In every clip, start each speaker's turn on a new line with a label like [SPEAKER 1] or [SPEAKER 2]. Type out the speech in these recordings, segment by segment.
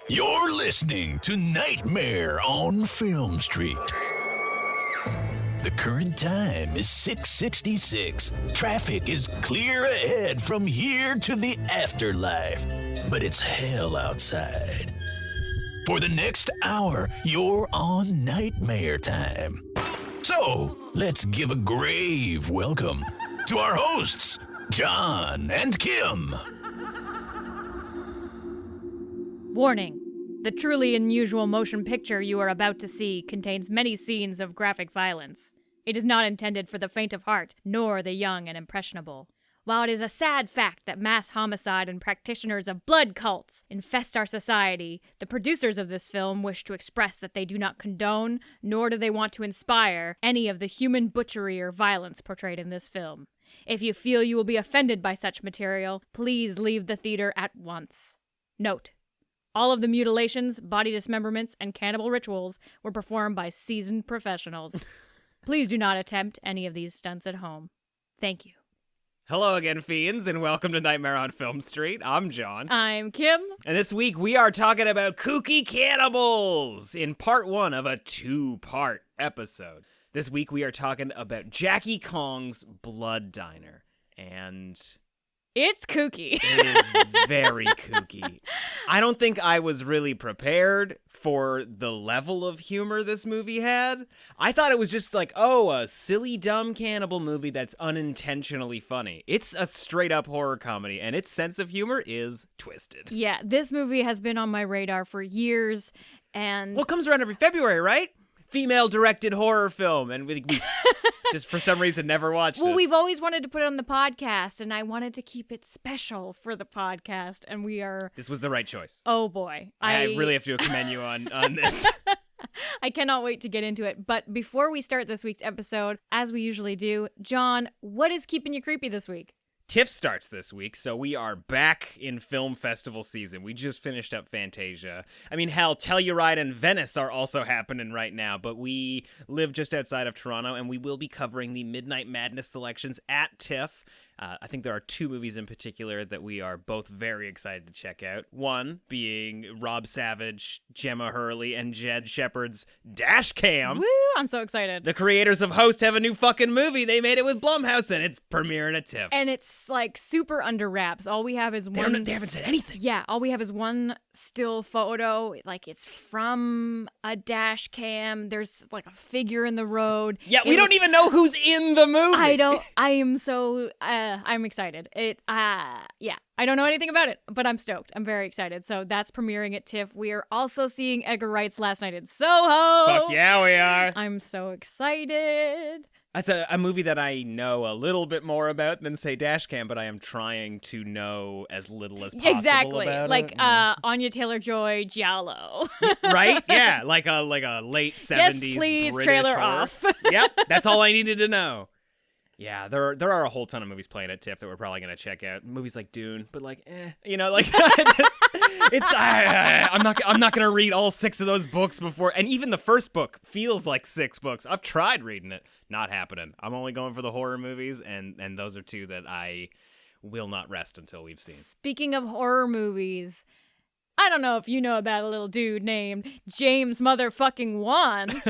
[SPEAKER 1] You're listening to Nightmare on Film Street. The current time is 6:66. Traffic is clear ahead from here to the afterlife, but it's hell outside. For the next hour, you're on Nightmare Time. So, let's give a grave welcome to our hosts, John and Kim.
[SPEAKER 2] Warning. The truly unusual motion picture you are about to see contains many scenes of graphic violence. It is not intended for the faint of heart, nor the young and impressionable. While it is a sad fact that mass homicide and practitioners of blood cults infest our society, the producers of this film wish to express that they do not condone, nor do they want to inspire, any of the human butchery or violence portrayed in this film. If you feel you will be offended by such material, please leave the theater at once. Note: all of the mutilations, body dismemberments, and cannibal rituals were performed by seasoned professionals. Please do not attempt any of these stunts at home. Thank you.
[SPEAKER 3] Hello again, fiends, and welcome to Nightmare on Film Street. I'm John.
[SPEAKER 2] I'm Kim.
[SPEAKER 3] And this week we are talking about Kooky Cannibals in part one of a two-part episode. This week we are talking about Jackie Kong's Blood Diner. And
[SPEAKER 2] it's kooky.
[SPEAKER 3] it is very kooky. I don't think I was really prepared for the level of humor this movie had. I thought it was just like, a silly, dumb cannibal movie that's unintentionally funny. It's a straight-up horror comedy, and its sense of humor is twisted.
[SPEAKER 2] Yeah, this movie has been on my radar for years, and
[SPEAKER 3] Well, it comes around every February, right? Female-directed horror film, and we just for some reason never watched it.
[SPEAKER 2] Well, we've always wanted to put it on the podcast, and I wanted to keep it special for the podcast, and we are...
[SPEAKER 3] This was the right choice.
[SPEAKER 2] Oh, boy.
[SPEAKER 3] I really have to commend you on this.
[SPEAKER 2] I cannot wait to get into it. But before we start this week's episode, as we usually do, John, what is keeping you creepy this week?
[SPEAKER 3] TIFF starts this week, so we are back in film festival season. We just finished up Fantasia. I mean, hell, Telluride and Venice are also happening right now, but we live just outside of Toronto, and we will be covering the Midnight Madness selections at TIFF. I think there are two movies in particular that we are both very excited to check out. One being Rob Savage, Gemma Hurley, and Jed Shepard's Dash Cam.
[SPEAKER 2] Woo, I'm so excited.
[SPEAKER 3] The creators of Host have a new fucking movie. They made it with Blumhouse, and it's premiering at TIFF.
[SPEAKER 2] And it's like super under wraps. All we have is one...
[SPEAKER 3] They haven't said anything.
[SPEAKER 2] Yeah, all we have is one still photo. Like, it's from a dash cam. There's like a figure in the road.
[SPEAKER 3] Yeah, we don't even know who's in the movie.
[SPEAKER 2] I am so... I'm excited. I don't know anything about it, but I'm stoked. I'm very excited. So that's premiering at TIFF. We are also seeing Edgar Wright's Last Night in Soho.
[SPEAKER 3] Fuck yeah, we are.
[SPEAKER 2] I'm so excited.
[SPEAKER 3] That's a movie that I know a little bit more about than, say, Dashcam, but I am trying to know as little as possible
[SPEAKER 2] exactly.
[SPEAKER 3] about
[SPEAKER 2] like,
[SPEAKER 3] it.
[SPEAKER 2] Anya Taylor-Joy, Giallo.
[SPEAKER 3] Right? Yeah, like a late 70s
[SPEAKER 2] Yes, please,
[SPEAKER 3] British
[SPEAKER 2] trailer
[SPEAKER 3] horror.
[SPEAKER 2] off.
[SPEAKER 3] Yep, that's all I needed to know. Yeah, there are a whole ton of movies playing at TIFF that we're probably going to check out. Movies like Dune, but like, I'm not going to read all 6 of those books before. And even the first book feels like 6 books. I've tried reading it. Not happening. I'm only going for the horror movies, and those are 2 that I will not rest until we've seen.
[SPEAKER 2] Speaking of horror movies, I don't know if you know about a little dude named James motherfucking Wan.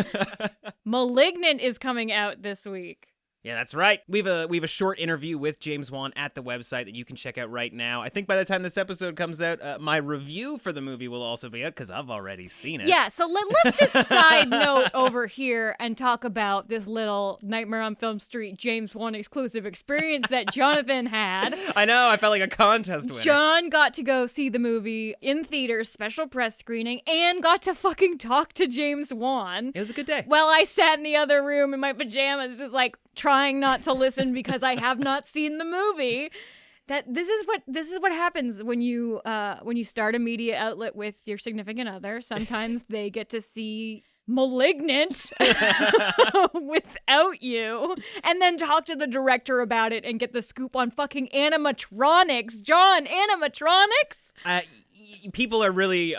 [SPEAKER 2] Malignant is coming out this week.
[SPEAKER 3] Yeah, that's right. We have a short interview with James Wan at the website that you can check out right now. I think by the time this episode comes out, my review for the movie will also be out because I've already seen it.
[SPEAKER 2] Yeah, so let's just side note over here and talk about this little Nightmare on Film Street James Wan exclusive experience that Jonathan had.
[SPEAKER 3] I know, I felt like a contest winner.
[SPEAKER 2] John got to go see the movie in theaters, special press screening, and got to fucking talk to James Wan.
[SPEAKER 3] It was a good day.
[SPEAKER 2] Well, I sat in the other room in my pajamas just like trying not to listen because I have not seen the movie. This is what happens when you start a media outlet with your significant other. Sometimes they get to see Malignant without you, and then talk to the director about it and get the scoop on fucking animatronics. John, animatronics?
[SPEAKER 3] People are really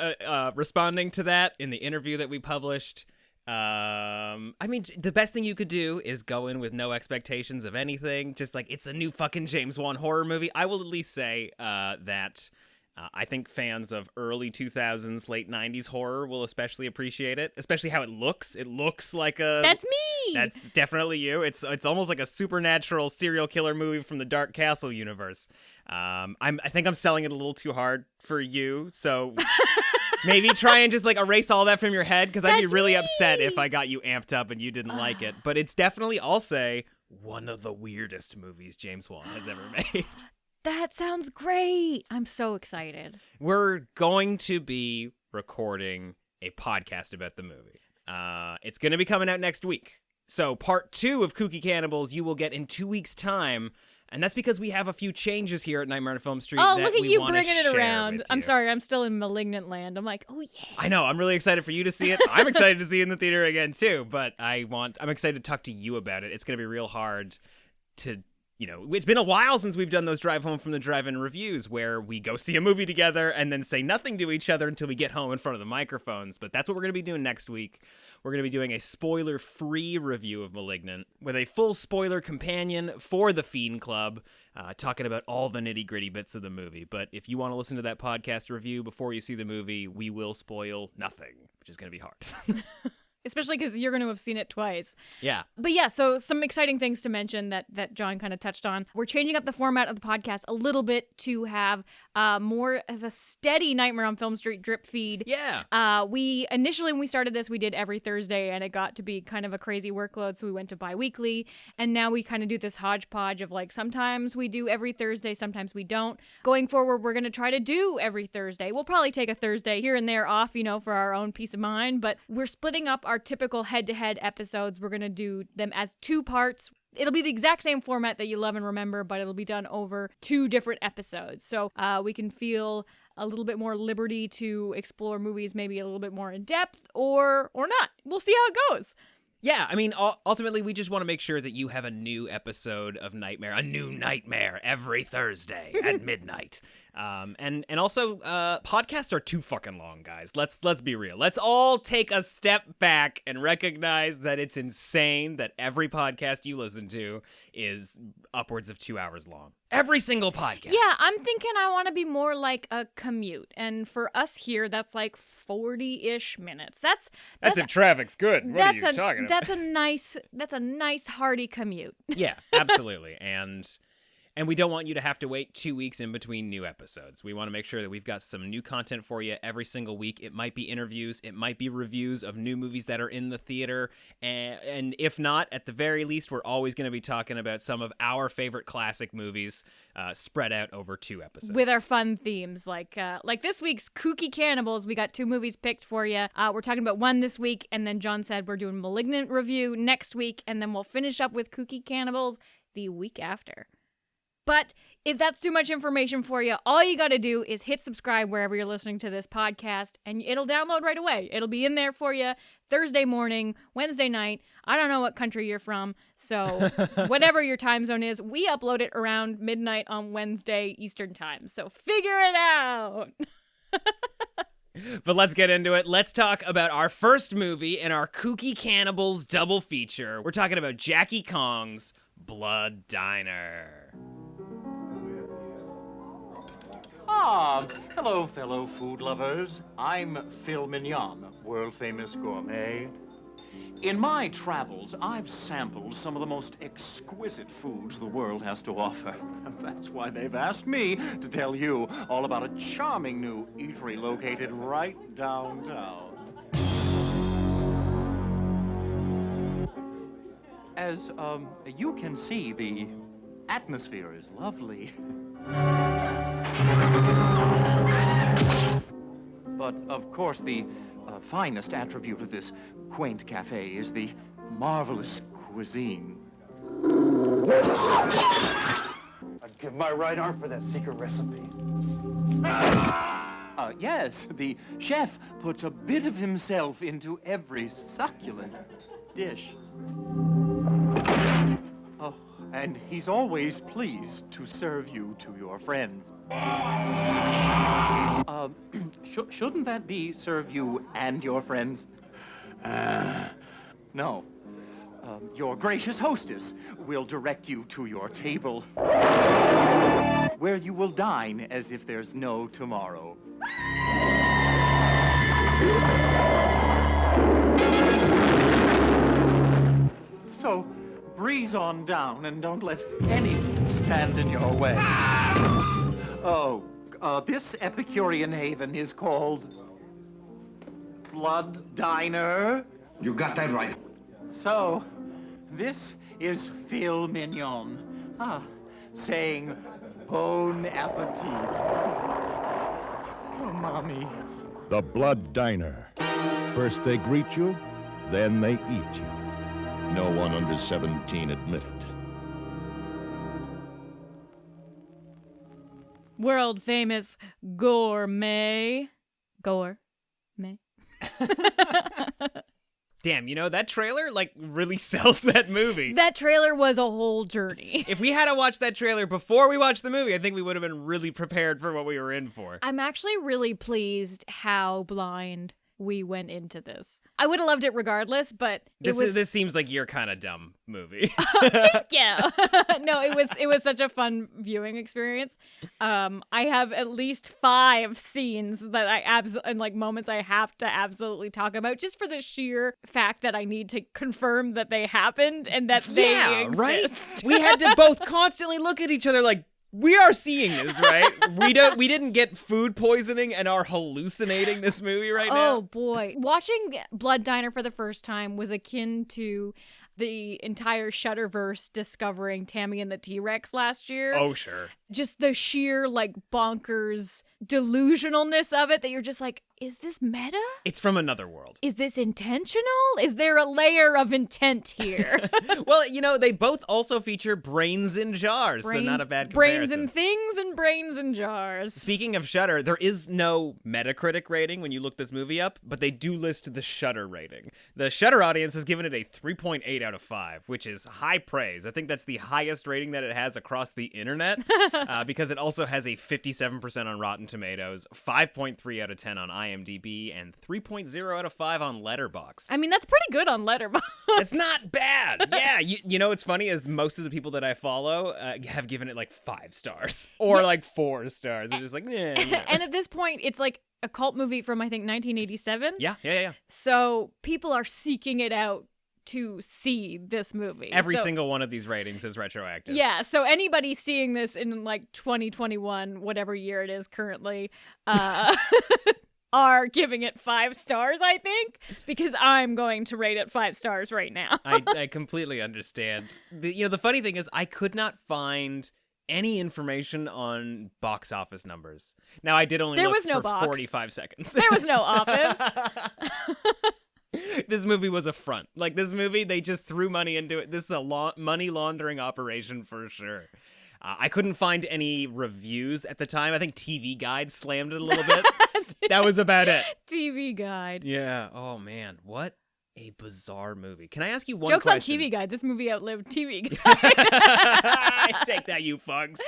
[SPEAKER 3] responding to that in the interview that we published. I mean, the best thing you could do is go in with no expectations of anything. Just like, it's a new fucking James Wan horror movie. I will at least say that I think fans of early 2000s, late 90s horror will especially appreciate it, especially how it looks. It looks like a...
[SPEAKER 2] That's me!
[SPEAKER 3] That's definitely you. It's almost like a supernatural serial killer movie from the Dark Castle universe. I think I'm selling it a little too hard for you, so maybe try and just like erase all that from your head, because I'd be really upset if I got you amped up and you didn't like it. But it's definitely, I'll say, one of the weirdest movies James Wan has ever made.
[SPEAKER 2] That sounds great. I'm so excited.
[SPEAKER 3] We're going to be recording a podcast about the movie. It's going to be coming out next week. So part 2 of Kooky Cannibals you will get in 2 weeks' time. And that's because we have a few changes here at Nightmare on Film Street.
[SPEAKER 2] Oh,
[SPEAKER 3] that
[SPEAKER 2] look at
[SPEAKER 3] we
[SPEAKER 2] you
[SPEAKER 3] wanna
[SPEAKER 2] bringing it
[SPEAKER 3] share
[SPEAKER 2] around.
[SPEAKER 3] with
[SPEAKER 2] I'm
[SPEAKER 3] you.
[SPEAKER 2] sorry, I'm still in Malignant land. I'm like, oh yeah.
[SPEAKER 3] I know. I'm really excited for you to see it. I'm excited to see it in the theater again too. But I'm excited to talk to you about it. It's going to be real hard to, it's been a while since we've done those drive home from the drive-in reviews where we go see a movie together and then say nothing to each other until we get home in front of the microphones. But that's what we're going to be doing next week. We're going to be doing a spoiler-free review of Malignant with a full spoiler companion for the Fiend Club, talking about all the nitty-gritty bits of the movie. But if you want to listen to that podcast review before you see the movie, we will spoil nothing, which is going to be hard.
[SPEAKER 2] Especially because you're going to have seen it twice.
[SPEAKER 3] Yeah.
[SPEAKER 2] But yeah, so some exciting things to mention that John kind of touched on. We're changing up the format of the podcast a little bit to have more of a steady Nightmare on Film Street drip feed.
[SPEAKER 3] Yeah.
[SPEAKER 2] We initially, when we started this, we did every Thursday, and it got to be kind of a crazy workload, so we went to bi-weekly. And now we kind of do this hodgepodge of like, sometimes we do every Thursday, sometimes we don't. Going forward, we're going to try to do every Thursday. We'll probably take a Thursday here and there off, for our own peace of mind, but we're splitting up our typical head-to-head episodes. We're going to do them as 2 parts. It'll be the exact same format that you love and remember, but it'll be done over 2 different episodes. So we can feel a little bit more liberty to explore movies maybe a little bit more in depth or not. We'll see how it goes.
[SPEAKER 3] Yeah, I mean, ultimately, we just want to make sure that you have a new episode of Nightmare, a new Nightmare every Thursday at midnight. And also, podcasts are too fucking long, guys. Let's be real. Let's all take a step back and recognize that it's insane that every podcast you listen to is upwards of 2 hours long. Every single podcast.
[SPEAKER 2] Yeah, I'm thinking I want to be more like a commute. And for us here, that's like 40-ish minutes. That's
[SPEAKER 3] if traffic's good. What are you talking about?
[SPEAKER 2] That's a nice hearty commute.
[SPEAKER 3] Yeah, absolutely. And we don't want you to have to wait 2 weeks in between new episodes. We want to make sure that we've got some new content for you every single week. It might be interviews. It might be reviews of new movies that are in the theater. And if not, at the very least, we're always going to be talking about some of our favorite classic movies spread out over 2 episodes.
[SPEAKER 2] With our fun themes. Like this week's Kooky Cannibals, we got 2 movies picked for you. We're talking about one this week, and then John said we're doing Malignant review next week, and then we'll finish up with Kooky Cannibals the week after. But if that's too much information for you, all you got to do is hit subscribe wherever you're listening to this podcast, and it'll download right away. It'll be in there for you Thursday morning, Wednesday night. I don't know what country you're from, so whatever your time zone is, we upload it around midnight on Wednesday Eastern time. So figure it out.
[SPEAKER 3] But let's get into it. Let's talk about our first movie in our Kooky Cannibals double feature. We're talking about Jackie Kong's Blood Diner.
[SPEAKER 4] Hello, fellow food lovers. I'm Phil Mignon, world-famous gourmet. In my travels, I've sampled some of the most exquisite foods the world has to offer. And that's why they've asked me to tell you all about a charming new eatery located right downtown. As, you can see, the atmosphere is lovely. But, of course, the finest attribute of this quaint cafe is the marvelous cuisine.
[SPEAKER 5] I'd give my right arm for that secret recipe.
[SPEAKER 4] Yes, the chef puts a bit of himself into every succulent dish. Oh, and he's always pleased to serve you to your friends. Shouldn't that be serve you and your friends? No. Your gracious hostess will direct you to your table. where you will dine as if there's no tomorrow. So, breeze on down and don't let anything stand in your way. Oh, this Epicurean haven is called Blood Diner.
[SPEAKER 6] You got that right.
[SPEAKER 4] So, this is Phil Mignon. Saying bon appetit. Oh, Mommy.
[SPEAKER 7] The Blood Diner. First they greet you, then they eat you. No one under 17 admitted.
[SPEAKER 2] World famous gourmet. Gourmet.
[SPEAKER 3] Damn, that trailer, really sells that movie.
[SPEAKER 2] That trailer was a whole journey.
[SPEAKER 3] If we had to watch that trailer before we watched the movie, I think we would have been really prepared for what we were in for.
[SPEAKER 2] I'm actually really pleased how blind we went into this. I would have loved it regardless, but
[SPEAKER 3] This seems like your kind of dumb movie.
[SPEAKER 2] Yeah. No, it was such a fun viewing experience. I have at least 5 scenes that and moments I have to absolutely talk about, just for the sheer fact that I need to confirm that they happened and that they exist.
[SPEAKER 3] Right? We had to both constantly look at each other like, we are seeing this, right? We didn't get food poisoning and are hallucinating this movie right now.
[SPEAKER 2] Oh boy. Watching Blood Diner for the first time was akin to the entire Shudderverse discovering Tammy and the T-Rex last year.
[SPEAKER 3] Oh, sure.
[SPEAKER 2] Just the sheer bonkers delusionalness of it that you're just like, is this meta?
[SPEAKER 3] It's from another world.
[SPEAKER 2] Is this intentional? Is there a layer of intent here?
[SPEAKER 3] Well, they both also feature brains in jars, so not a bad comparison.
[SPEAKER 2] Brains in things and brains in jars.
[SPEAKER 3] Speaking of Shudder, there is no Metacritic rating when you look this movie up, but they do list the Shudder rating. The Shudder audience has given it a 3.8 out of 5, which is high praise. I think that's the highest rating that it has across the internet, because it also has a 57% on Rotten Tomatoes, 5.3 out of 10 on IMDb, and 3.0 out of 5 on Letterboxd.
[SPEAKER 2] I mean, that's pretty good on Letterboxd.
[SPEAKER 3] It's not bad. Yeah, you know what's funny is most of the people that I follow have given it 5 stars or 4 stars. It's just yeah.
[SPEAKER 2] And at this point, it's a cult movie from, I think, 1987.
[SPEAKER 3] Yeah.
[SPEAKER 2] So people are seeking it out to see this movie.
[SPEAKER 3] Every single one of these ratings is retroactive.
[SPEAKER 2] Yeah, so anybody seeing this in 2021, whatever year it is currently, are giving it 5 stars, I think, because I'm going to rate it 5 stars right now.
[SPEAKER 3] I completely understand. The funny thing is I could not find any information on box office numbers. Now, I did only look for 45 seconds.
[SPEAKER 2] There was no office.
[SPEAKER 3] This movie was a front. This movie, they just threw money into it. This is a money laundering operation for sure. I couldn't find any reviews at the time. I think TV Guide slammed it a little bit. That was about it.
[SPEAKER 2] TV Guide.
[SPEAKER 3] Yeah. Oh, man. What a bizarre movie. Can I ask you one
[SPEAKER 2] Joke's
[SPEAKER 3] question?
[SPEAKER 2] on TV Guide. This movie outlived TV Guide.
[SPEAKER 3] Take that, you fucks.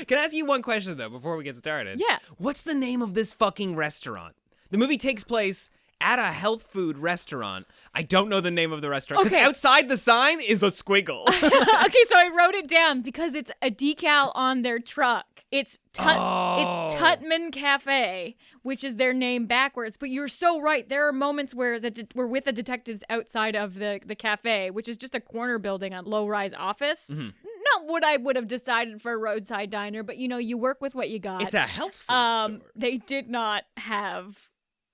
[SPEAKER 3] Can I ask you one question, though, before we get started?
[SPEAKER 2] Yeah.
[SPEAKER 3] What's the name of this fucking restaurant? The movie takes place at a health food restaurant. I don't know the name of the restaurant, because outside the sign is a squiggle.
[SPEAKER 2] Okay, so I wrote it down because it's a decal on their truck. It's Tutman Cafe, which is their name backwards. But you're so right. There are moments where we're with the detectives outside of the cafe, which is just a corner building on low-rise office. Mm-hmm. Not what I would have decided for a roadside diner, but you work with what you got.
[SPEAKER 3] It's a health food store.
[SPEAKER 2] They did not have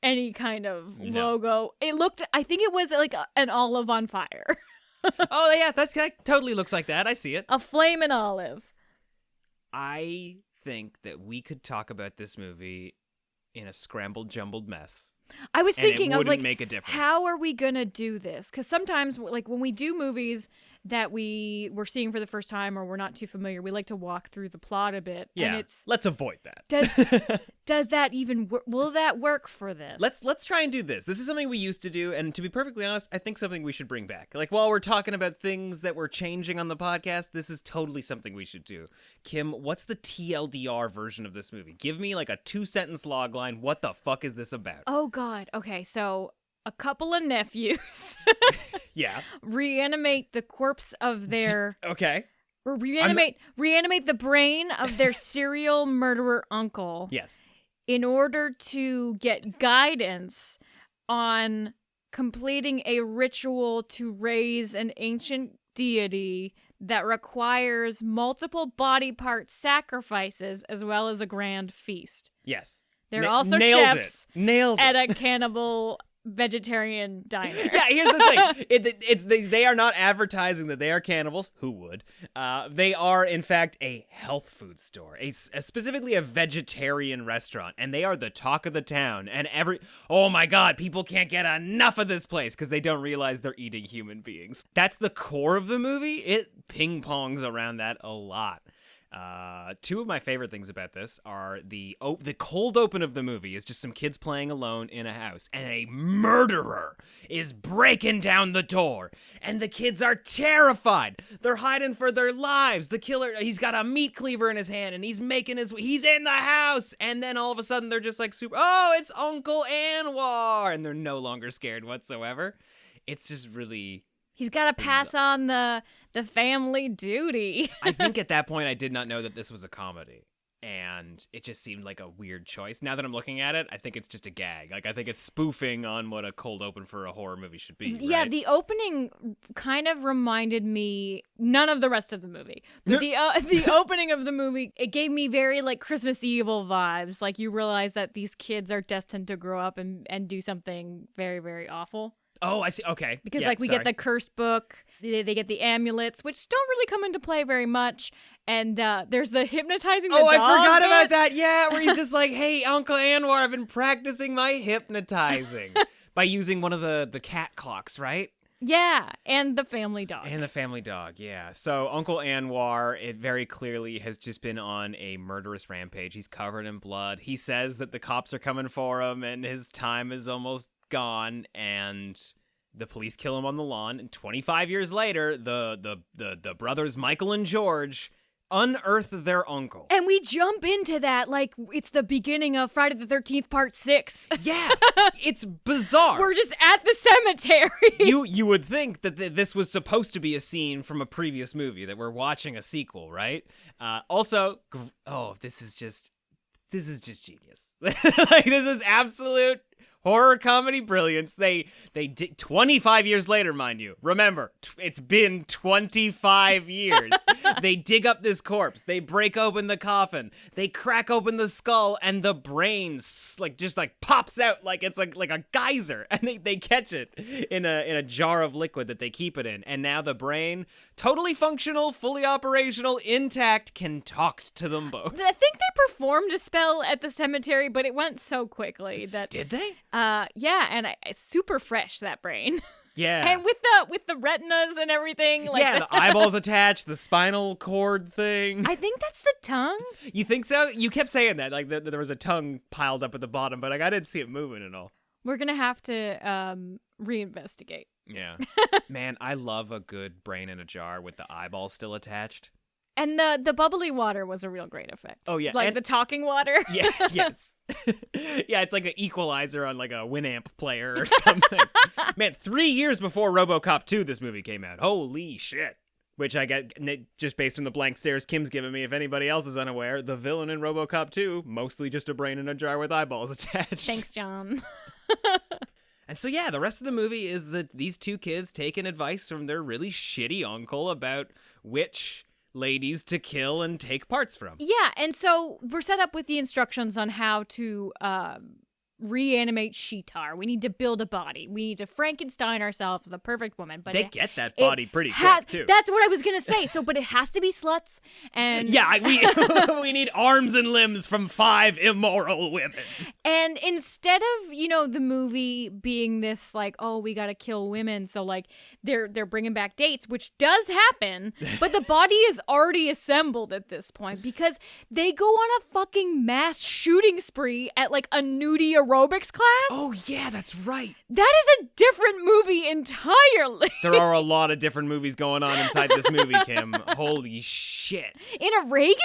[SPEAKER 2] any kind of logo. It looked, I think it was an olive on fire.
[SPEAKER 3] Oh, yeah, that totally looks like that. I see it.
[SPEAKER 2] A flaming olive.
[SPEAKER 3] I think that we could talk about this movie in a scrambled, jumbled mess.
[SPEAKER 2] I was thinking, I was like,
[SPEAKER 3] make a difference.
[SPEAKER 2] How are we going to do this? Because sometimes, when we do movies that we're seeing for the first time or we're not too familiar, we like to walk through the plot a bit.
[SPEAKER 3] Yeah,
[SPEAKER 2] and
[SPEAKER 3] let's avoid that.
[SPEAKER 2] Does that even work? Will that work for this?
[SPEAKER 3] Let's try and do this. This is something we used to do, and to be perfectly honest, I think something we should bring back. While we're talking about things that we're changing on the podcast, this is totally something we should do. Kim, what's the TLDR version of this movie? Give me a 2-sentence logline. What the fuck is this about?
[SPEAKER 2] Oh, God. Okay, so a couple of nephews
[SPEAKER 3] yeah,
[SPEAKER 2] reanimate the corpse of their Or reanimate the brain of their serial murderer uncle.
[SPEAKER 3] Yes.
[SPEAKER 2] In order to get guidance on completing a ritual to raise an ancient deity that requires multiple body part sacrifices as well as a grand feast.
[SPEAKER 3] Yes.
[SPEAKER 2] They're also
[SPEAKER 3] nailed
[SPEAKER 2] chefs
[SPEAKER 3] Nailed it.
[SPEAKER 2] at a cannibal vegetarian diner.
[SPEAKER 3] Yeah, here's the thing. They are not advertising that they are cannibals. Who would? They are, in fact, a health food store, specifically a vegetarian restaurant, and they are the talk of the town. And oh my God, people can't get enough of this place because they don't realize they're eating human beings. That's the core of the movie. It ping-pongs around that a lot. Two of my favorite things about this are the cold open of the movie is just some kids playing alone in a house, and a murderer is breaking down the door, and the kids are terrified. They're hiding for their lives. The killer, he's got a meat cleaver in his hand, and he's in the house, and then all of a sudden they're just like it's Uncle Anwar, and they're no longer scared whatsoever. It's just really...
[SPEAKER 2] He's got to pass on the family duty.
[SPEAKER 3] I think at that point I did not know that this was a comedy. And it just seemed like a weird choice. Now that I'm looking at it, I think it's just a gag. Like, I think it's spoofing on what a cold open for a horror movie should be,
[SPEAKER 2] Yeah,
[SPEAKER 3] right?
[SPEAKER 2] the opening kind of reminded me, none of the rest of the movie, but the opening of the movie, it gave me very, like, Christmas Evil vibes. Like, you realize that these kids are destined to grow up and do something very, very awful.
[SPEAKER 3] Oh, I see. Okay.
[SPEAKER 2] Because,
[SPEAKER 3] yeah,
[SPEAKER 2] we get the cursed book, they get the amulets, which don't really come into play very much, and there's the hypnotizing the dog
[SPEAKER 3] I forgot
[SPEAKER 2] bit.
[SPEAKER 3] about that. Yeah, where he's just like, hey, Uncle Anwar, I've been practicing my hypnotizing by using one of the cat clocks, right?
[SPEAKER 2] Yeah, and the family dog.
[SPEAKER 3] And the family dog, yeah. So Uncle Anwar, it very clearly has just been on a murderous rampage. He's covered in blood. He says that the cops are coming for him and his time is almost gone, and the police kill him on the lawn. And 25 years later, the brothers Michael and George unearth their uncle.
[SPEAKER 2] And we jump into that like it's the beginning of Friday the 13th Part 6.
[SPEAKER 3] Yeah, it's bizarre.
[SPEAKER 2] We're just at the cemetery.
[SPEAKER 3] You would think that this was supposed to be a scene from a previous movie, that we're watching a sequel, right? This is just genius. Like, this is absolute horror comedy brilliance. They 25 years later, mind you. Remember, it's been 25 years. They dig up this corpse. They break open the coffin. They crack open the skull, and the brain just pops out like it's like a geyser. And they catch it in a jar of liquid that they keep it in. And now the brain, totally functional, fully operational, intact, can talk to them both.
[SPEAKER 2] I think they performed a spell at the cemetery, but it went so quickly that...
[SPEAKER 3] Did they?
[SPEAKER 2] Yeah, and it's super fresh, that brain.
[SPEAKER 3] Yeah.
[SPEAKER 2] And with the retinas and everything. Like
[SPEAKER 3] yeah, the eyeballs attached, the spinal cord thing.
[SPEAKER 2] I think that's the tongue.
[SPEAKER 3] You think so? You kept saying that, like there was a tongue piled up at the bottom, but I didn't see it moving at all.
[SPEAKER 2] We're going to have to reinvestigate.
[SPEAKER 3] Yeah. Man, I love a good brain in a jar with the eyeball still attached.
[SPEAKER 2] And the bubbly water was a real great effect.
[SPEAKER 3] Oh, yeah.
[SPEAKER 2] Like the talking water.
[SPEAKER 3] Yeah, yes. Yeah, it's like an equalizer on like a Winamp player or something. Man, 3 years before RoboCop 2 this movie came out. Holy shit. Which I get, just based on the blank stares Kim's giving me, if anybody else is unaware, the villain in RoboCop 2, mostly just a brain in a jar with eyeballs attached.
[SPEAKER 2] Thanks, John.
[SPEAKER 3] And so, yeah, the rest of the movie is these two kids taking advice from their really shitty uncle about which ladies to kill and take parts from.
[SPEAKER 2] Yeah, and so we're set up with the instructions on how to reanimate Sheetar. We need to build a body. We need to Frankenstein ourselves the perfect woman. But
[SPEAKER 3] they get that body pretty quick, too.
[SPEAKER 2] That's what I was going to say. But it has to be sluts. And
[SPEAKER 3] yeah, we need arms and limbs from 5 immoral women.
[SPEAKER 2] And instead of, the movie being this like, oh, we got to kill women. So like they're bringing back dates, which does happen. But the body is already assembled at this point because they go on a fucking mass shooting spree at like a nudie aerobics class.
[SPEAKER 3] Oh, yeah, that's right.
[SPEAKER 2] That is a different movie entirely.
[SPEAKER 3] There are a lot of different movies going on inside this movie, Kim. Holy shit.
[SPEAKER 2] In a Reagan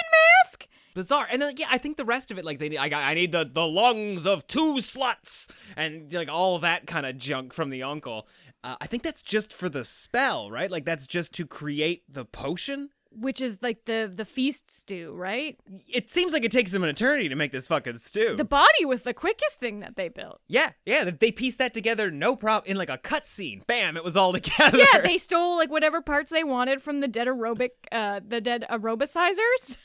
[SPEAKER 2] mask?
[SPEAKER 3] Bizarre. And then, yeah, I think the rest of it, like, I need the lungs of 2 sluts and, like, all that kind of junk from the uncle. I think that's just for the spell, right? Like, that's just to create the potion?
[SPEAKER 2] which is like the feast stew, right?
[SPEAKER 3] It seems like it takes them an eternity to make this fucking stew.
[SPEAKER 2] The body was the quickest thing that they built.
[SPEAKER 3] Yeah, they pieced that together, no problem, in like a cut scene. Bam, it was all together.
[SPEAKER 2] Yeah, they stole like whatever parts they wanted from the dead aerobicizers.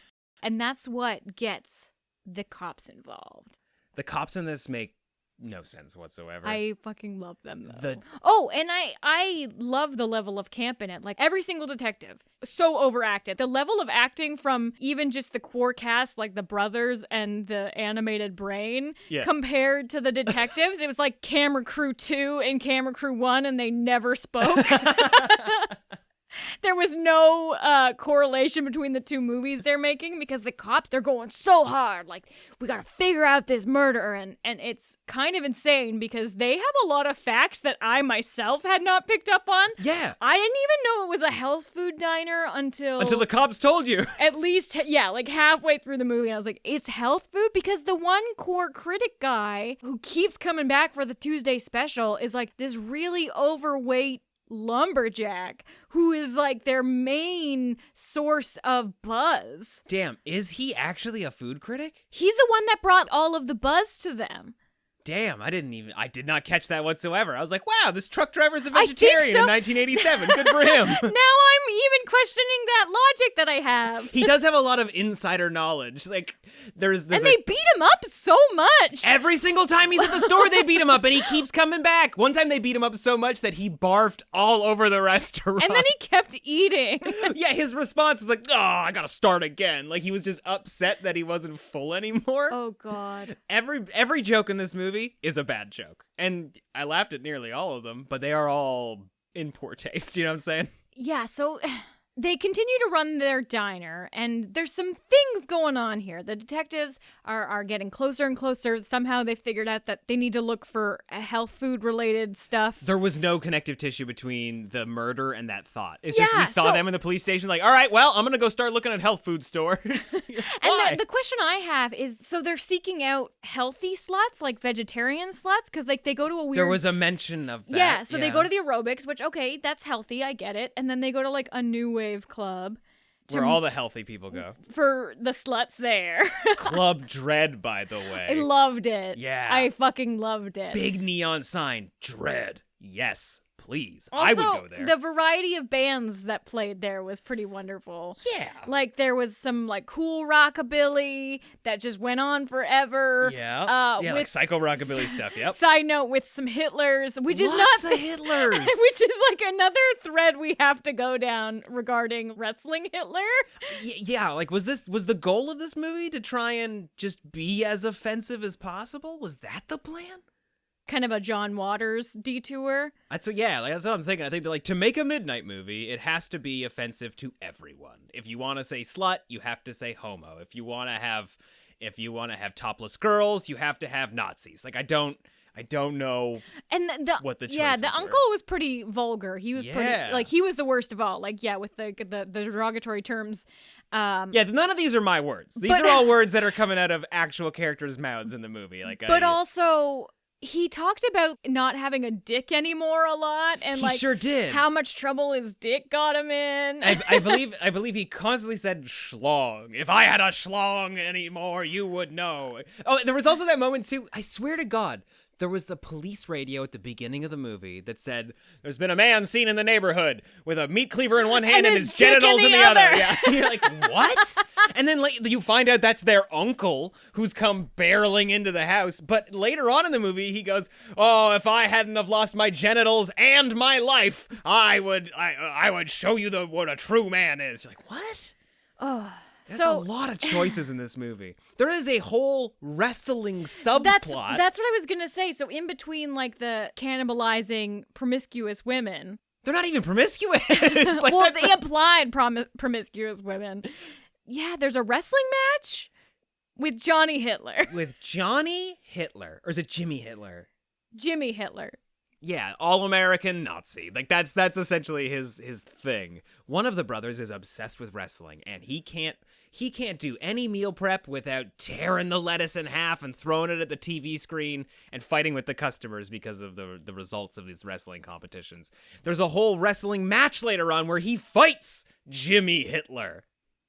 [SPEAKER 2] And that's what gets the cops involved.
[SPEAKER 3] The cops in this make no sense whatsoever.
[SPEAKER 2] I fucking love them though.
[SPEAKER 3] The-
[SPEAKER 2] Oh, and I love the level of camp in it. Like every single detective, so overacted. The level of acting from even just the core cast, like the brothers and the animated brain, compared to the detectives, it was like Camera Crew 2 and Camera Crew 1, and they never spoke. There was no correlation between the two movies they're making because the cops, they're going so hard. Like, we gotta figure out this murder. And it's kind of insane because they have a lot of facts that I myself had not picked up on.
[SPEAKER 3] Yeah.
[SPEAKER 2] I didn't even know it was a health food diner until
[SPEAKER 3] the cops told you.
[SPEAKER 2] At least, like halfway through the movie. I was like, it's health food? Because the one core critic guy who keeps coming back for the Tuesday special is like this really overweight lumberjack who is like their main source of buzz.
[SPEAKER 3] Damn, is he actually a food critic?
[SPEAKER 2] He's the one that brought all of the buzz to them.
[SPEAKER 3] Damn, I did not catch that whatsoever. I was like, wow, this truck driver's a vegetarian in 1987. Good for him.
[SPEAKER 2] Now I'm even questioning that logic that I have.
[SPEAKER 3] He does have a lot of insider knowledge. Like, there's
[SPEAKER 2] and they beat him up so much.
[SPEAKER 3] Every single time he's at the store, they beat him up, and he keeps coming back. One time they beat him up so much that he barfed all over the restaurant.
[SPEAKER 2] And then he kept eating.
[SPEAKER 3] Yeah, his response was like, oh, I gotta start again. Like, he was just upset that he wasn't full anymore.
[SPEAKER 2] Oh, God.
[SPEAKER 3] Every joke in this movie is a bad joke. And I laughed at nearly all of them, but they are all in poor taste, you know what I'm saying?
[SPEAKER 2] Yeah, so they continue to run their diner, and there's some things going on here. The detectives are getting closer and closer. Somehow they figured out that they need to look for health food-related stuff.
[SPEAKER 3] There was no connective tissue between the murder and that thought. It's just we saw them in the police station like, all right, well, I'm going to go start looking at health food stores.
[SPEAKER 2] And the question I have is, so they're seeking out healthy sluts, like vegetarian sluts? Because like they go to a weird...
[SPEAKER 3] There was a mention of that.
[SPEAKER 2] Yeah, so they go to the aerobics, which, okay, that's healthy, I get it. And then they go to like a new wave club.
[SPEAKER 3] Where all the healthy people go.
[SPEAKER 2] For the sluts there.
[SPEAKER 3] Club Dread, by the way.
[SPEAKER 2] I loved it.
[SPEAKER 3] Yeah.
[SPEAKER 2] I fucking loved it.
[SPEAKER 3] Big neon sign, Dread. Yes, please.
[SPEAKER 2] Also,
[SPEAKER 3] I would go there.
[SPEAKER 2] The variety of bands that played there was pretty wonderful.
[SPEAKER 3] Yeah.
[SPEAKER 2] Like, there was some, like, cool rockabilly that just went on forever.
[SPEAKER 3] Yeah. Like psycho rockabilly stuff, yep.
[SPEAKER 2] Side note, with some Hitlers, which is
[SPEAKER 3] Lots
[SPEAKER 2] not...
[SPEAKER 3] of Hitlers.
[SPEAKER 2] Which is, like, another thread we have to go down regarding wrestling Hitler.
[SPEAKER 3] Yeah, like, was the goal of this movie to try and just be as offensive as possible? Was that the plan?
[SPEAKER 2] Kind of a John Waters detour.
[SPEAKER 3] That's what I'm thinking. I think that, like, to make a midnight movie, it has to be offensive to everyone. If you want to say slut, you have to say homo. If you want to have topless girls, you have to have Nazis. Like, I don't know. And what the choices
[SPEAKER 2] the
[SPEAKER 3] were.
[SPEAKER 2] uncle was pretty vulgar. He was pretty, like, he was the worst of all. Like, yeah, with the derogatory terms.
[SPEAKER 3] None of these are my words. These are all words that are coming out of actual characters' mouths in the movie. Like,
[SPEAKER 2] also, he talked about not having a dick anymore a lot, and
[SPEAKER 3] he sure did.
[SPEAKER 2] How much trouble his dick got him in.
[SPEAKER 3] I believe he constantly said schlong. If I had a schlong anymore, you would know. Oh, there was also that moment too. I swear to God, there was the police radio at the beginning of the movie that said, "There's been a man seen in the neighborhood with a meat cleaver in one hand and his genitals in the other." Yeah, and you're like, what? And then you find out that's their uncle who's come barreling into the house. But later on in the movie, he goes, "Oh, if I hadn't have lost my genitals and my life, I would show you what a true man is." You're like, what?
[SPEAKER 2] Oh.
[SPEAKER 3] There's a lot of choices in this movie. There is a whole wrestling subplot.
[SPEAKER 2] That's what I was gonna say. So in between, like, the cannibalizing promiscuous women,
[SPEAKER 3] they're not even promiscuous.
[SPEAKER 2] Well, they implied promiscuous women. Yeah, there's a wrestling match with Johnny Hitler.
[SPEAKER 3] With Johnny Hitler, or is it Jimmy Hitler?
[SPEAKER 2] Jimmy Hitler.
[SPEAKER 3] Yeah, all-American Nazi. Like, that's essentially his thing. One of the brothers is obsessed with wrestling, and he can't he can't do any meal prep without tearing the lettuce in half and throwing it at the TV screen and fighting with the customers because of the results of these wrestling competitions. There's a whole wrestling match later on where he fights Jimmy Hitler.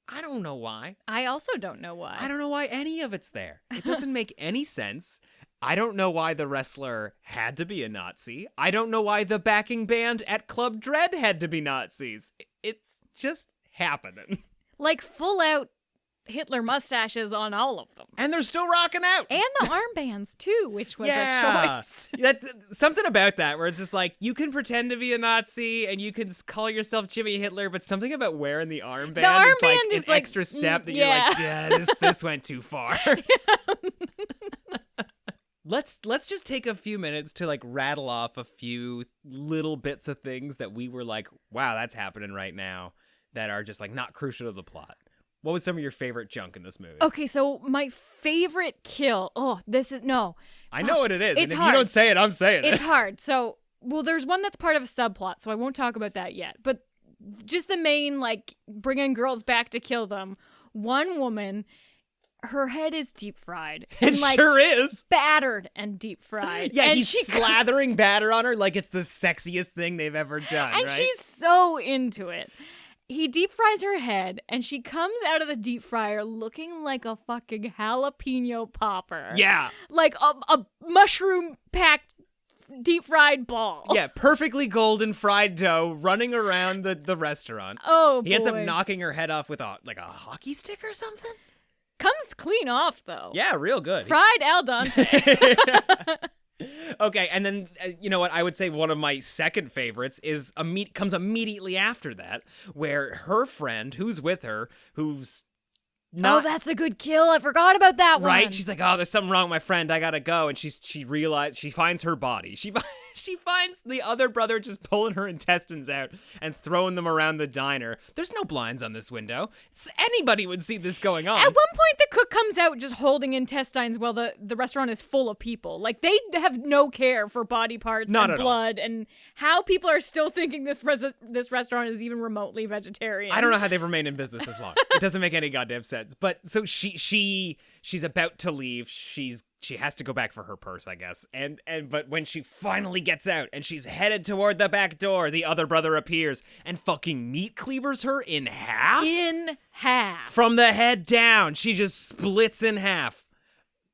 [SPEAKER 3] I don't know why.
[SPEAKER 2] I also don't know why.
[SPEAKER 3] I don't know why any of it's there. It doesn't make any sense. I don't know why the wrestler had to be a Nazi. I don't know why the backing band at Club Dread had to be Nazis. It's just happening.
[SPEAKER 2] Like full out Hitler mustaches on all of them.
[SPEAKER 3] And they're still rocking out.
[SPEAKER 2] And the armbands too, which was a choice.
[SPEAKER 3] That's something about that where it's just like, you can pretend to be a Nazi and you can call yourself Jimmy Hitler, but something about wearing the armband is like an extra step that you're like, yeah, this went too far. Let's just take a few minutes to like rattle off a few little bits of things that we were like, wow, that's happening right now, that are just like not crucial to the plot. What was some of your favorite junk in this movie?
[SPEAKER 2] Okay, so my favorite kill. Oh, this is no.
[SPEAKER 3] I know what it is.
[SPEAKER 2] It's
[SPEAKER 3] and if
[SPEAKER 2] hard.
[SPEAKER 3] you don't say it, I'm saying it.
[SPEAKER 2] It's hard. So, well, there's one that's part of a subplot, so I won't talk about that yet. But just the main, like, bringing girls back to kill them. One woman, her head is deep fried.
[SPEAKER 3] It sure is.
[SPEAKER 2] Battered and deep fried.
[SPEAKER 3] Yeah,
[SPEAKER 2] and
[SPEAKER 3] he's slathering batter on her like it's the sexiest thing they've ever done,
[SPEAKER 2] and
[SPEAKER 3] right?
[SPEAKER 2] she's so into it. He deep fries her head, and she comes out of the deep fryer looking like a fucking jalapeno popper.
[SPEAKER 3] Yeah.
[SPEAKER 2] Like a mushroom-packed deep fried ball.
[SPEAKER 3] Yeah, perfectly golden fried dough running around the restaurant.
[SPEAKER 2] Oh, boy.
[SPEAKER 3] He ends up knocking her head off with a hockey stick or something?
[SPEAKER 2] Comes clean off, though.
[SPEAKER 3] Yeah, real good.
[SPEAKER 2] Fried al dente.
[SPEAKER 3] Okay, and then, you know what, I would say one of my second favorites is comes immediately after that, where her friend, who's with her, who's not...
[SPEAKER 2] Oh, that's a good kill. I forgot about that one.
[SPEAKER 3] Right? She's like, oh, there's something wrong with my friend. I gotta go. And she finds her body. She finds the other brother just pulling her intestines out and throwing them around the diner. There's no blinds on this window. Anybody would see this going on.
[SPEAKER 2] At one point, the cook comes out just holding intestines while the restaurant is full of people. Like, they have no care for body parts and blood and how people are still thinking this restaurant is even remotely vegetarian.
[SPEAKER 3] I don't know how they've remained in business this long. It doesn't make any goddamn sense. But so she's about to leave. She has to go back for her purse, I guess. But when she finally gets out and she's headed toward the back door, the other brother appears and fucking meat cleavers her in half?
[SPEAKER 2] In half.
[SPEAKER 3] From the head down. She just splits in half.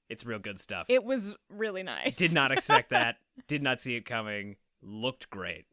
[SPEAKER 3] It's real good stuff.
[SPEAKER 2] It was really nice.
[SPEAKER 3] Did not expect that. Did not see it coming. Looked great.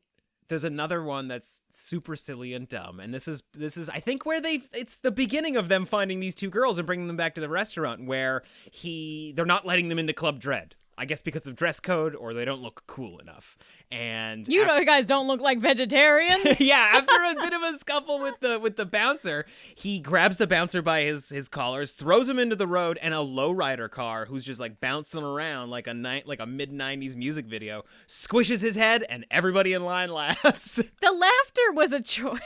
[SPEAKER 3] There's another one that's super silly and dumb, and this is I think where it's the beginning of them finding these two girls and bringing them back to the restaurant, where they're not letting them into Club Dread. I guess because of dress code, or they don't look cool enough. And
[SPEAKER 2] you guys don't look like vegetarians.
[SPEAKER 3] Yeah, after a bit of a scuffle with the bouncer, he grabs the bouncer by his collars, throws him into the road, and a lowrider car who's just like bouncing around like a mid-90s music video squishes his head, and everybody in line laughs.
[SPEAKER 2] The laughter was a choice.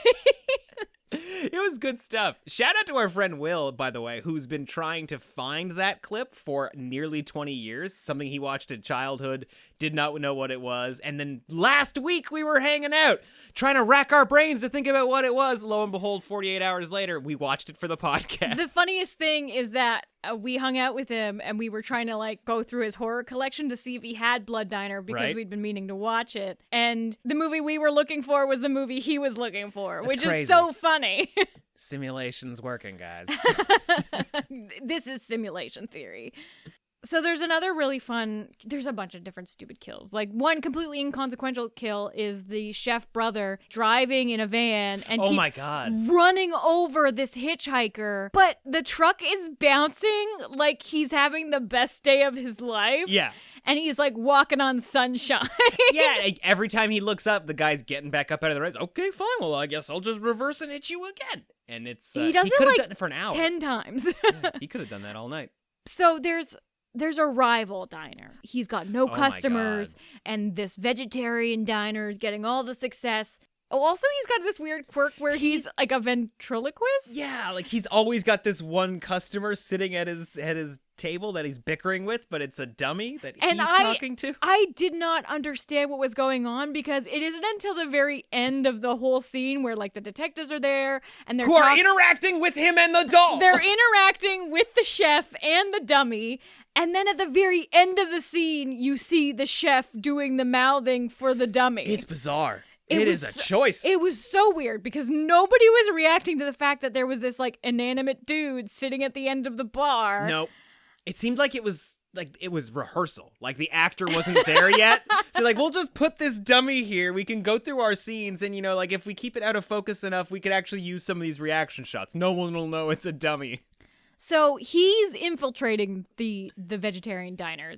[SPEAKER 3] It was good stuff. Shout out to our friend Will, by the way, who's been trying to find that clip for nearly 20 years. Something he watched in childhood, did not know what it was. And then last week we were hanging out, trying to rack our brains to think about what it was. Lo and behold, 48 hours later, we watched it for the podcast.
[SPEAKER 2] The funniest thing is that we hung out with him and we were trying to like go through his horror collection to see if he had Blood Diner because we'd been meaning to watch it. And the movie we were looking for was the movie he was looking for, which
[SPEAKER 3] crazy.
[SPEAKER 2] is so funny.
[SPEAKER 3] Simulation's working, guys.
[SPEAKER 2] This is simulation theory. So there's another really fun, there's a bunch of different stupid kills. Like one completely inconsequential kill is the chef brother driving in a van and keeps running over this hitchhiker. But the truck is bouncing like he's having the best day of his life.
[SPEAKER 3] Yeah.
[SPEAKER 2] And he's like walking on sunshine.
[SPEAKER 3] Yeah, every time he looks up, the guy's getting back up out of the race. Okay, fine. Well, I guess I'll just reverse and hit you again. And it's
[SPEAKER 2] he does
[SPEAKER 3] could have
[SPEAKER 2] like
[SPEAKER 3] done it for an hour.
[SPEAKER 2] 10 times.
[SPEAKER 3] Yeah, he could have done that all night.
[SPEAKER 2] So there's a rival diner. He's got no customers, and this vegetarian diner is getting all the success. Oh, also, he's got this weird quirk where he's like a ventriloquist.
[SPEAKER 3] Yeah, like he's always got this one customer sitting at his table that he's bickering with, but it's a dummy that he's talking to.
[SPEAKER 2] I did not understand what was going on because it isn't until the very end of the whole scene where like the detectives are there and they're
[SPEAKER 3] are interacting with him and the doll.
[SPEAKER 2] They're interacting with the chef and the dummy. And then at the very end of the scene, you see the chef doing the mouthing for the dummy.
[SPEAKER 3] It's bizarre. It is a choice.
[SPEAKER 2] It was so weird because nobody was reacting to the fact that there was this like inanimate dude sitting at the end of the bar.
[SPEAKER 3] No. It seemed like it was rehearsal. Like the actor wasn't there yet. So like, we'll just put this dummy here. We can go through our scenes and, you know, like if we keep it out of focus enough, we could actually use some of these reaction shots. No one will know it's a dummy.
[SPEAKER 2] So he's infiltrating the vegetarian diner.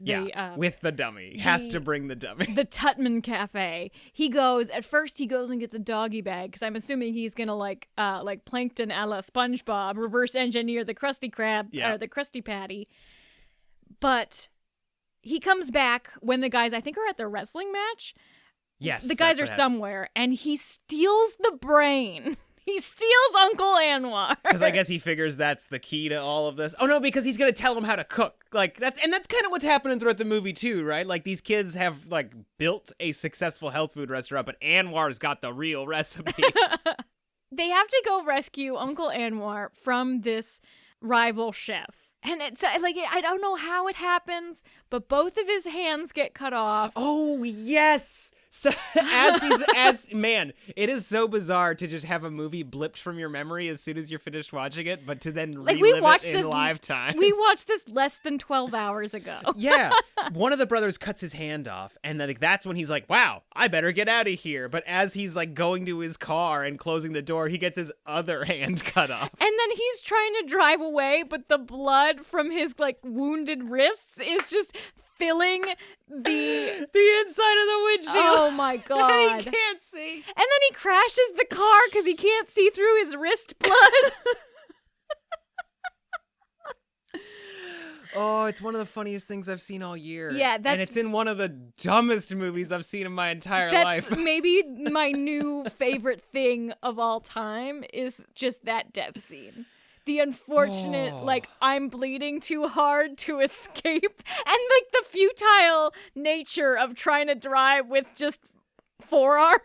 [SPEAKER 3] With the dummy. He has to bring the dummy.
[SPEAKER 2] The Tutman Cafe. He goes and gets a doggy bag because I'm assuming he's going to like Plankton a la SpongeBob, reverse engineer the Krusty Krab or the Krusty Patty. But he comes back when the guys, I think, are at their wrestling match.
[SPEAKER 3] Yes.
[SPEAKER 2] The guys are somewhere and he steals the brain. He steals Uncle Anwar.
[SPEAKER 3] Because I guess he figures that's the key to all of this. Oh no, because he's gonna tell them how to cook. Like that's kind of what's happening throughout the movie too, right? Like these kids have like built a successful health food restaurant, but Anwar's got the real recipes.
[SPEAKER 2] They have to go rescue Uncle Anwar from this rival chef. And it's like, I don't know how it happens, but both of his hands get cut off.
[SPEAKER 3] Oh, yes. So man, it is so bizarre to just have a movie blipped from your memory as soon as you're finished watching it, but to then relive it in live time.
[SPEAKER 2] We watched this less than 12 hours ago.
[SPEAKER 3] Yeah. One of the brothers cuts his hand off, and like that's when he's like, wow, I better get out of here. But as he's like going to his car and closing the door, he gets his other hand cut off.
[SPEAKER 2] And then he's trying to drive away, but the blood from his like wounded wrists is just filling the
[SPEAKER 3] inside of the windshield.
[SPEAKER 2] Oh my god.
[SPEAKER 3] And he can't see.
[SPEAKER 2] And then he crashes the car because he can't see through his wrist blood.
[SPEAKER 3] Oh, it's one of the funniest things I've seen all year.
[SPEAKER 2] Yeah,
[SPEAKER 3] and it's in one of the dumbest movies I've seen in my entire life.
[SPEAKER 2] That's maybe my new favorite thing of all time is just that death scene. The unfortunate, like, I'm bleeding too hard to escape. And, like, the futile nature of trying to drive with just forearms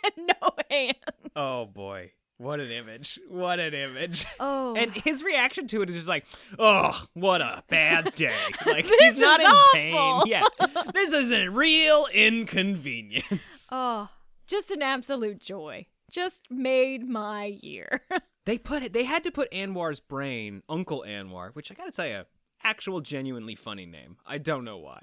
[SPEAKER 2] and no hands.
[SPEAKER 3] Oh, boy. What an image. What an image.
[SPEAKER 2] Oh.
[SPEAKER 3] And his reaction to it is just like, oh, what a bad day. Like,
[SPEAKER 2] This
[SPEAKER 3] he's not
[SPEAKER 2] is
[SPEAKER 3] in
[SPEAKER 2] awful.
[SPEAKER 3] pain. Yeah. This is a real inconvenience.
[SPEAKER 2] Oh, just an absolute joy. Just made my year.
[SPEAKER 3] They had to put Anwar's brain, Uncle Anwar, which I gotta tell you, actual genuinely funny name. I don't know why.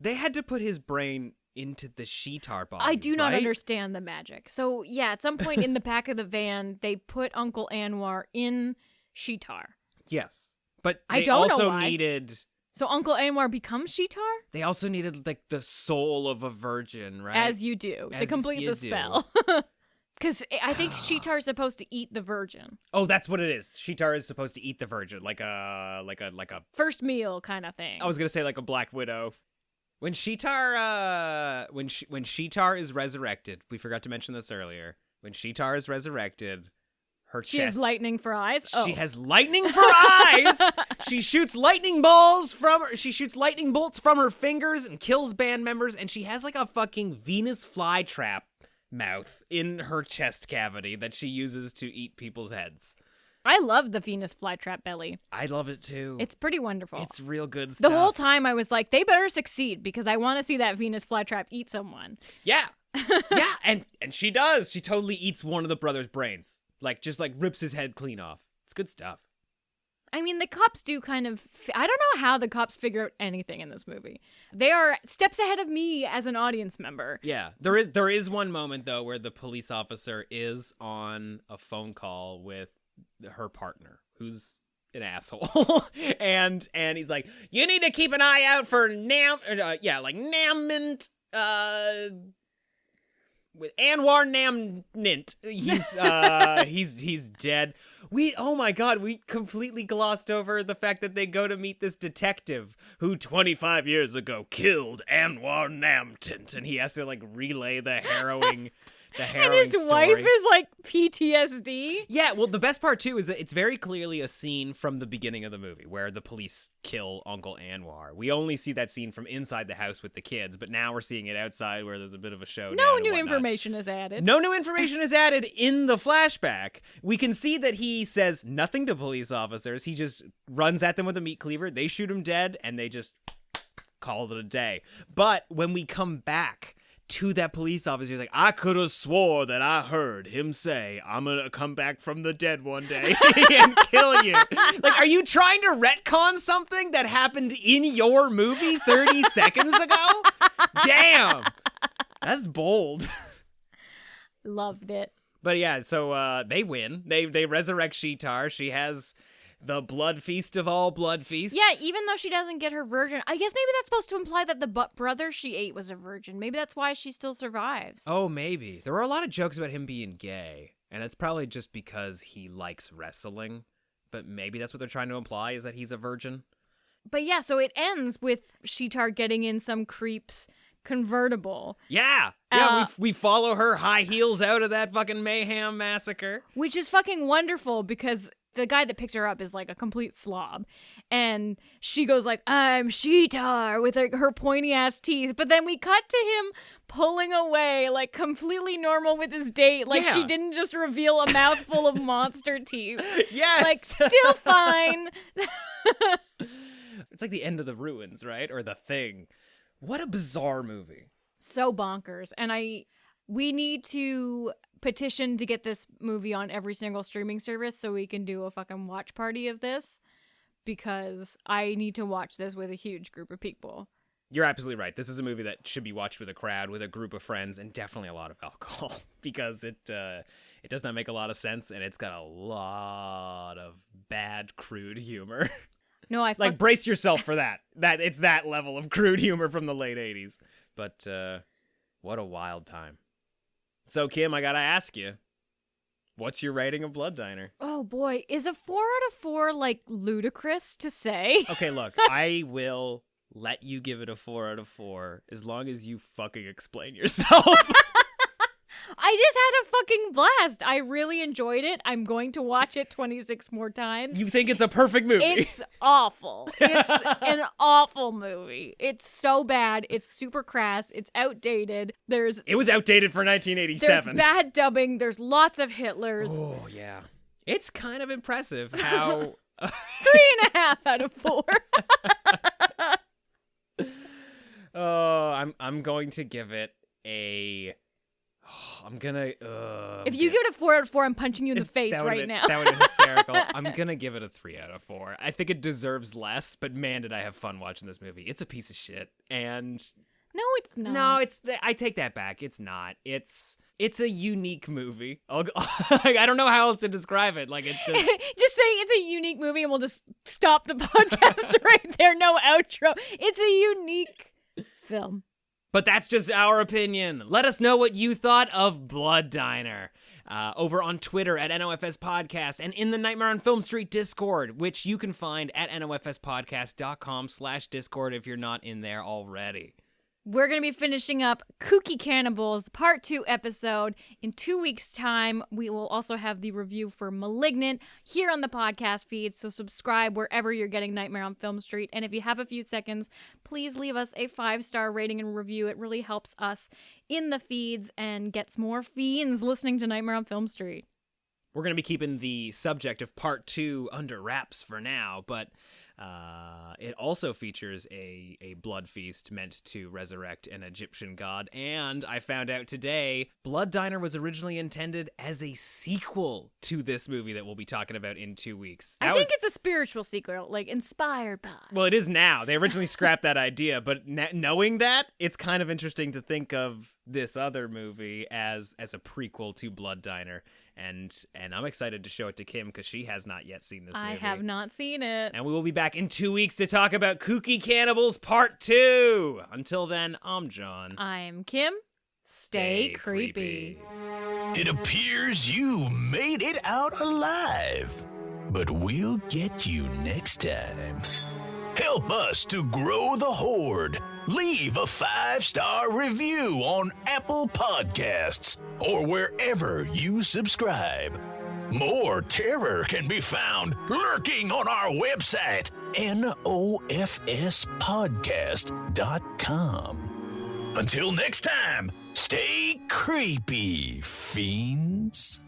[SPEAKER 3] They had to put his brain into the Sheetar body.
[SPEAKER 2] I do not
[SPEAKER 3] right?
[SPEAKER 2] understand the magic. So, yeah, at some point in the back of the van, they put Uncle Anwar in Sheetar.
[SPEAKER 3] Yes. But
[SPEAKER 2] I
[SPEAKER 3] they
[SPEAKER 2] don't know
[SPEAKER 3] also
[SPEAKER 2] why.
[SPEAKER 3] needed...
[SPEAKER 2] So Uncle Anwar becomes Sheetar?
[SPEAKER 3] They also needed, like, the soul of a virgin, right?
[SPEAKER 2] As you do, to
[SPEAKER 3] As
[SPEAKER 2] complete
[SPEAKER 3] you
[SPEAKER 2] the spell. Because I think Sheetar is supposed to eat the virgin.
[SPEAKER 3] Oh, that's what it is. Sheetar is supposed to eat the virgin, like a
[SPEAKER 2] First meal kind of thing.
[SPEAKER 3] I was gonna say like a Black Widow. When Sheetar, when Sheetar is resurrected, we forgot to mention this earlier. When Sheetar is resurrected, her
[SPEAKER 2] She
[SPEAKER 3] chest.
[SPEAKER 2] has lightning for eyes? Oh.
[SPEAKER 3] She has lightning for eyes. She shoots lightning bolts from her fingers and kills band members, and she has like a fucking Venus flytrap mouth in her chest cavity that she uses to eat people's heads.
[SPEAKER 2] I love the Venus flytrap belly.
[SPEAKER 3] I love it too.
[SPEAKER 2] It's pretty wonderful.
[SPEAKER 3] It's real good stuff.
[SPEAKER 2] The whole time I was like, they better succeed because I want to see that Venus flytrap eat someone.
[SPEAKER 3] Yeah. Yeah, and she does. She totally eats one of the brothers' brains. Like, just like rips his head clean off. It's good stuff.
[SPEAKER 2] I mean, the cops do kind of... I don't know how the cops figure out anything in this movie. They are steps ahead of me as an audience member.
[SPEAKER 3] Yeah. There is one moment, though, where the police officer is on a phone call with her partner, who's an asshole. and he's like, you need to keep an eye out for Namint, with Anwar Namnint. He's dead. Oh my god, we completely glossed over the fact that they go to meet this detective who 25 years ago killed Anwar Namtint, and he has to like relay the harrowing the harrowing
[SPEAKER 2] And his
[SPEAKER 3] story.
[SPEAKER 2] wife is like PTSD.
[SPEAKER 3] Yeah, well, the best part, too, is that it's very clearly a scene from the beginning of the movie where the police kill Uncle Anwar. We only see that scene from inside the house with the kids, but now we're seeing it outside where there's a bit of a showdown.
[SPEAKER 2] No
[SPEAKER 3] and
[SPEAKER 2] new
[SPEAKER 3] whatnot.
[SPEAKER 2] information is added.
[SPEAKER 3] No new information is added in the flashback. We can see that he says nothing to police officers. He just runs at them with a meat cleaver. They shoot him dead, and they just call it a day. But when we come back to that police officer, he's like, I could have swore that I heard him say, I'm gonna come back from the dead one day and kill you. Like, are you trying to retcon something that happened in your movie 30 seconds ago? Damn. That's bold.
[SPEAKER 2] Loved it.
[SPEAKER 3] But yeah, so they win. They resurrect Sheetar. She has the blood feast of all blood feasts.
[SPEAKER 2] Yeah, even though she doesn't get her virgin, I guess maybe that's supposed to imply that the brother she ate was a virgin. Maybe that's why she still survives.
[SPEAKER 3] Oh, maybe. There were a lot of jokes about him being gay, and it's probably just because he likes wrestling. But maybe that's what they're trying to imply, is that he's a virgin.
[SPEAKER 2] But yeah, so it ends with Sheetar getting in some creep's convertible.
[SPEAKER 3] Yeah. We follow her high heels out of that fucking mayhem massacre.
[SPEAKER 2] Which is fucking wonderful because the guy that picks her up is like a complete slob. And she goes like, I'm Sheetar, with her pointy ass teeth. But then we cut to him pulling away like completely normal with his date. Like
[SPEAKER 3] Yeah.
[SPEAKER 2] she didn't just reveal a mouthful of monster teeth.
[SPEAKER 3] Yes.
[SPEAKER 2] Like still fine.
[SPEAKER 3] It's like the end of The Ruins, right? Or The Thing. What a bizarre movie.
[SPEAKER 2] So bonkers. And we need to petition to get this movie on every single streaming service so we can do a fucking watch party of this, because I need to watch this with a huge group of people.
[SPEAKER 3] You're absolutely right. This is a movie that should be watched with a crowd, with a group of friends, and definitely a lot of alcohol, because it does not make a lot of sense, and it's got a lot of bad, crude humor.
[SPEAKER 2] No,
[SPEAKER 3] Like, brace yourself for that. It's that level of crude humor from the late 80s. But what a wild time. So, Kim, I gotta ask you, what's your rating of Blood Diner?
[SPEAKER 2] Oh boy, is a 4 out of 4 like ludicrous to say?
[SPEAKER 3] Okay, look, I will let you give it a 4 out of 4 as long as you fucking explain yourself.
[SPEAKER 2] I just had a fucking blast. I really enjoyed it. I'm going to watch it 26 more times.
[SPEAKER 3] You think it's a perfect movie?
[SPEAKER 2] It's awful. It's an awful movie. It's so bad. It's super crass. It's outdated.
[SPEAKER 3] It was outdated for
[SPEAKER 2] There's
[SPEAKER 3] 1987.
[SPEAKER 2] bad dubbing. There's lots of Hitlers.
[SPEAKER 3] Oh, yeah. It's kind of impressive how...
[SPEAKER 2] 3.5 out of 4.
[SPEAKER 3] Oh, I'm going to give it a... I'm gonna...
[SPEAKER 2] If you give it a 4 out of 4, I'm punching you in the face
[SPEAKER 3] That would've
[SPEAKER 2] right
[SPEAKER 3] been-
[SPEAKER 2] now.
[SPEAKER 3] That would have been hysterical. I'm gonna give it a 3 out of 4. I think it deserves less, but man, did I have fun watching this movie. It's a piece of shit, and...
[SPEAKER 2] No, it's not.
[SPEAKER 3] No, I take that back. It's not. It's a unique movie. I don't know how else to describe it. Like, it's just...
[SPEAKER 2] Just say it's a unique movie and we'll just stop the podcast right there. No outro. It's a unique film.
[SPEAKER 3] But that's just our opinion. Let us know what you thought of Blood Diner over on Twitter at NOFS Podcast and in the Nightmare on Film Street Discord, which you can find at nofspodcast.com/Discord if you're not in there already.
[SPEAKER 2] We're going to be finishing up Kooky Cannibals Part 2 episode. In 2 weeks' time, we will also have the review for Malignant here on the podcast feed, so subscribe wherever you're getting Nightmare on Film Street. And if you have a few seconds, please leave us a 5-star rating and review. It really helps us in the feeds and gets more fiends listening to Nightmare on Film Street.
[SPEAKER 3] We're going to be keeping the subject of Part 2 under wraps for now, but it also features a blood feast meant to resurrect an Egyptian god. And I found out today, Blood Diner was originally intended as a sequel to this movie that we'll be talking about in 2 weeks.
[SPEAKER 2] I think it's a spiritual sequel, like inspired by.
[SPEAKER 3] Well, it is now. They originally scrapped that idea, but knowing that, it's kind of interesting to think of this other movie as a prequel to Blood Diner. And I'm excited to show it to Kim because she has not yet seen this movie.
[SPEAKER 2] I have not seen it.
[SPEAKER 3] And we will be back in 2 weeks to talk about Kooky Cannibals Part 2. Until then, I'm John.
[SPEAKER 2] I'm Kim. Stay creepy.
[SPEAKER 1] It appears you made it out alive, but we'll get you next time. Help us to grow the horde. leave a 5-star review on Apple Podcasts or wherever you subscribe. More terror can be found lurking on our website, nofspodcast.com. Until next time, stay creepy, fiends.